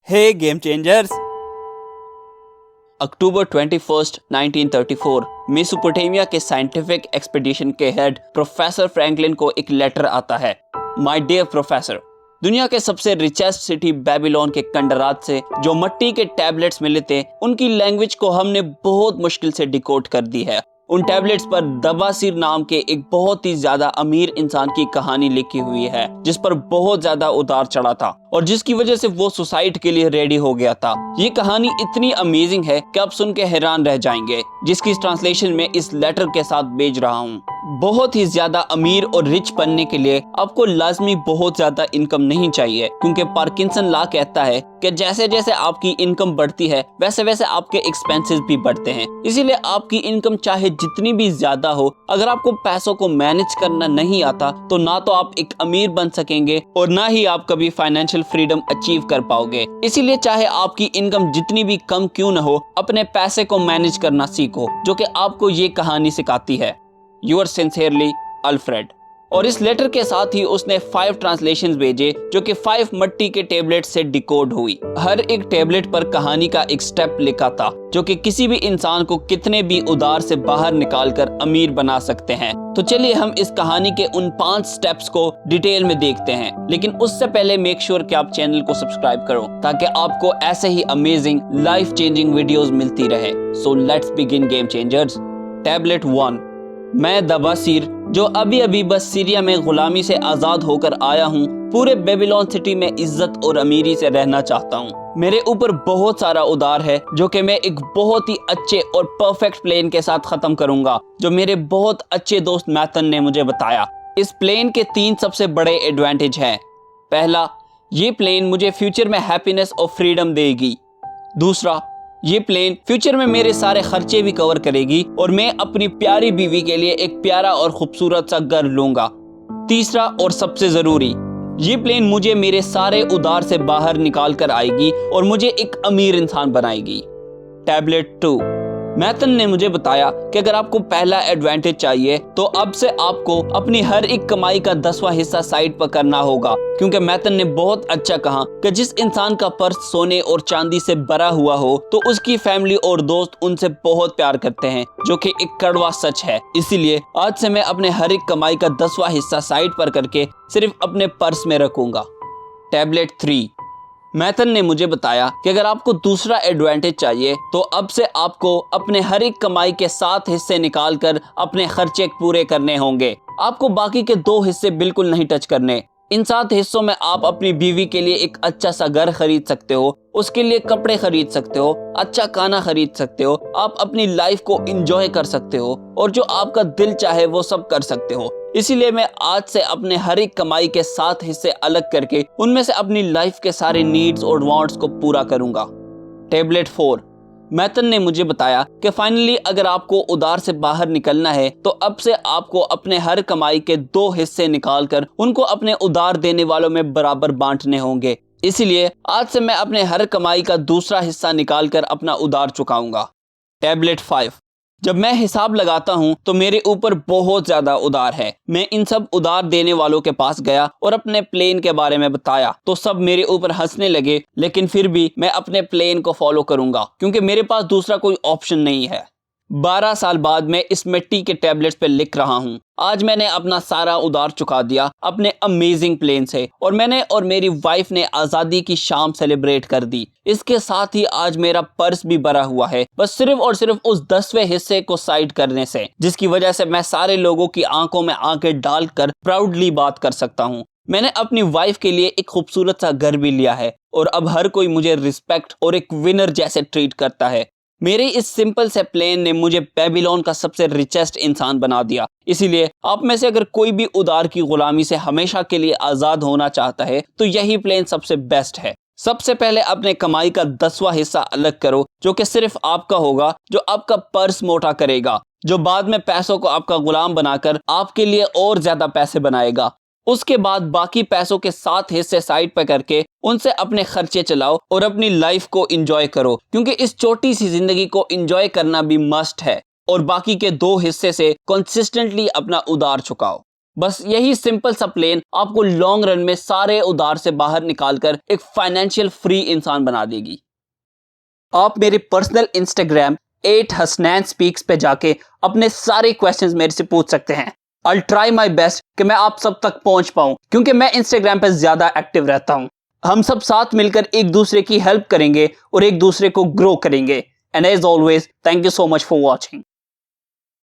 हे game changers. अक्टूबर 21, 1934 Mesopotamia के scientific expedition के head professor Franklin को एक लेटर आता है। माय डियर प्रोफेसर, दुनिया के सबसे रिचेस्ट सिटी बेबीलोन के कंडरात से जो मिट्टी के टैबलेट्स मिले थे, उनकी लैंग्वेज को हमने बहुत मुश्किल से डिकोड कर दी है। उन टैबलेट्स पर दबासिर नाम के एक बहुत ही ज्यादा अमीर इंसान की कहानी लिखी हुई है, जिस पर बहुत ज्यादा उतार चढ़ा था और जिसकी वजह से वो सुसाइड के लिए रेडी हो गया था। ये कहानी इतनी अमेजिंग है कि आप सुन के हैरान रह जाएंगे, जिसकी ट्रांसलेशन में इस लेटर के साथ भेज रहा हूँ। बहुत ही ज्यादा अमीर और रिच बनने के लिए आपको लाजमी बहुत ज्यादा इनकम नहीं चाहिए, क्योंकि पार्किंसन लॉ कहता है कि जैसे जैसे आपकी इनकम बढ़ती है वैसे वैसे आपके एक्सपेंसेस भी बढ़ते हैं। इसीलिए आपकी इनकम चाहे जितनी भी ज्यादा हो, अगर आपको पैसों को मैनेज करना नहीं आता तो ना तो आप एक अमीर बन सकेंगे और ना ही आप कभी फाइनेंशियल फ्रीडम अचीव कर पाओगे। इसीलिए चाहे आपकी इनकम जितनी भी कम क्यों न हो, अपने पैसे को मैनेज करना सीखो, जो कि आपको ये कहानी सिखाती है। Your sincerely Alfred. और इस लेटर के साथ ही उसने 5 ट्रांसलेशंस भेजे, जो कि 5 मिट्टी के टेबलेट से डिकोड हुई। हर एक टेबलेट पर कहानी का एक स्टेप लिखा था, जो कि किसी भी इंसान को कितने भी उधार से बाहर निकालकर अमीर बना सकते हैं। तो चलिए हम इस कहानी के उन 5 स्टेप्स को डिटेल में देखते हैं, लेकिन उससे पहले मेक श्योर कि आप चैनल को सब्सक्राइब करो, ताकि आपको ऐसे ही अमेजिंग लाइफ चेंजिंग वीडियोस मिलती रहे। So let's begin game changers. Tablet 1। मैं दबासिर, जो अभी अभी बस सीरिया में गुलामी से आजाद होकर आया हूँ, पूरे बेबीलोन सिटी में इज्जत और अमीरी से रहना चाहता हूँ। मेरे ऊपर बहुत सारा उधार है, जो कि मैं एक बहुत ही अच्छे और परफेक्ट प्लान के साथ खत्म करूंगा, जो मेरे बहुत अच्छे दोस्त मैथन ने मुझे बताया। इस प्लान के 3 सबसे बड़े एडवांटेज हैं। पहला, ये प्लान मुझे फ्यूचर में हैप्पीनेस और फ्रीडम देगी। दूसरा, ये प्लेन फ्यूचर में मेरे सारे खर्चे भी कवर करेगी और मैं अपनी प्यारी बीवी के लिए एक प्यारा और खूबसूरत सा घर लूंगा। तीसरा और सबसे जरूरी, ये प्लेन मुझे मेरे सारे उधार से बाहर निकाल कर आएगी और मुझे एक अमीर इंसान बनाएगी। टैबलेट 2। मैथन ने मुझे बताया कि अगर आपको पहला एडवांटेज चाहिए तो अब से आपको अपनी हर एक कमाई का 10वां हिस्सा साइड पर करना होगा, क्योंकि मैथन ने बहुत अच्छा कहा कि जिस इंसान का पर्स सोने और चांदी से भरा हुआ हो तो उसकी फैमिली और दोस्त उनसे बहुत प्यार करते हैं, जो कि एक कड़वा सच है। इसीलिए आज से मैं अपने हर एक कमाई का 10वां हिस्सा साइड पर करके सिर्फ अपने पर्स में रखूंगा। टैबलेट 3। मैथन ने मुझे बताया कि अगर आपको दूसरा एडवांटेज चाहिए तो अब से आपको अपने हर एक कमाई के 7 हिस्से निकालकर अपने खर्चे पूरे करने होंगे। आपको बाकी के 2 हिस्से बिल्कुल नहीं टच करने। इन 7 हिस्सों में आप अपनी बीवी के लिए एक अच्छा सा घर खरीद सकते हो, उसके लिए कपड़े खरीद सकते हो, अच्छा खाना खरीद सकते हो, आप अपनी लाइफ को एंजॉय कर सकते हो और जो आपका दिल चाहे वो सब कर सकते हो। इसीलिए मैं आज से अपने हर एक कमाई के 7 हिस्से अलग करके उनमें से अपनी लाइफ के सारे नीड्स और वांट्स को पूरा करूंगा। टैबलेट 4। मैथन ने मुझे बताया कि फाइनली अगर आपको उधार से बाहर निकलना है तो अब से आपको अपने हर कमाई के 2 हिस्से निकालकर उनको अपने उधार देने वालों में बराबर बांटने होंगे। इसीलिए आज से मैं अपने हर कमाई का दूसरा हिस्सा निकालकर अपना उधार चुकाऊंगा। टैबलेट 5। जब मैं हिसाब लगाता हूँ तो मेरे ऊपर बहुत ज्यादा उधार है। मैं इन सब उधार देने वालों के पास गया और अपने प्लेन के बारे में बताया तो सब मेरे ऊपर हंसने लगे, लेकिन फिर भी मैं अपने प्लेन को फॉलो करूंगा, क्योंकि मेरे पास दूसरा कोई ऑप्शन नहीं है। 12 साल बाद मैं इस मिट्टी के टैबलेट्स पे लिख रहा हूँ। आज मैंने अपना सारा उधार चुका दिया अपने अमेजिंग प्लेन से, और मैंने और मेरी वाइफ ने आजादी की शाम सेलिब्रेट कर दी। इसके साथ ही आज मेरा पर्स भी भरा हुआ है, बस सिर्फ और सिर्फ उस 10वें हिस्से को साइड करने से, जिसकी वजह से मैं सारे लोगों की आंखों में आंखें डालकर प्राउडली बात कर सकता हूँ। मैंने अपनी वाइफ के लिए एक खूबसूरत सा घर भी लिया है और अब हर कोई मुझे रिस्पेक्ट और एक विनर जैसे ट्रीट करता है। मेरे इस सिंपल से प्लान ने मुझे बेबीलोन का सबसे रिचेस्ट इंसान बना दिया। इसीलिए आप में से अगर कोई भी उधार की गुलामी से हमेशा के लिए आजाद होना चाहता है तो यही प्लान सबसे बेस्ट है। सबसे पहले अपने कमाई का 10वां हिस्सा अलग करो, जो कि सिर्फ आपका होगा, जो आपका पर्स मोटा करेगा, जो बाद में पैसों को आपका गुलाम बनाकर आपके लिए और ज्यादा पैसे बनाएगा। उसके बाद बाकी पैसों के 7 हिस्से साइड पर करके उनसे अपने खर्चे चलाओ और अपनी लाइफ को एंजॉय करो, क्योंकि इस छोटी सी जिंदगी को एंजॉय करना भी मस्ट है। और बाकी के 2 हिस्से से कंसिस्टेंटली अपना उधार चुकाओ। बस यही सिंपल सा प्लान आपको लॉन्ग रन में सारे उधार से बाहर निकालकर एक फाइनेंशियल फ्री इंसान बना देगी। आप मेरे पर्सनल इंस्टाग्राम @hasnanspeaks पे जाके अपने सारे क्वेश्चंस मेरे से पूछ सकते हैं। I'll try my best कि मैं आप सब तक पहुंच पाऊं, क्योंकि मैं इंस्टाग्राम पे ज्यादा एक्टिव रहता हूं। हम सब साथ मिलकर एक दूसरे की हेल्प करेंगे और एक दूसरे को ग्रो करेंगे। And as always, thank you so much for watching.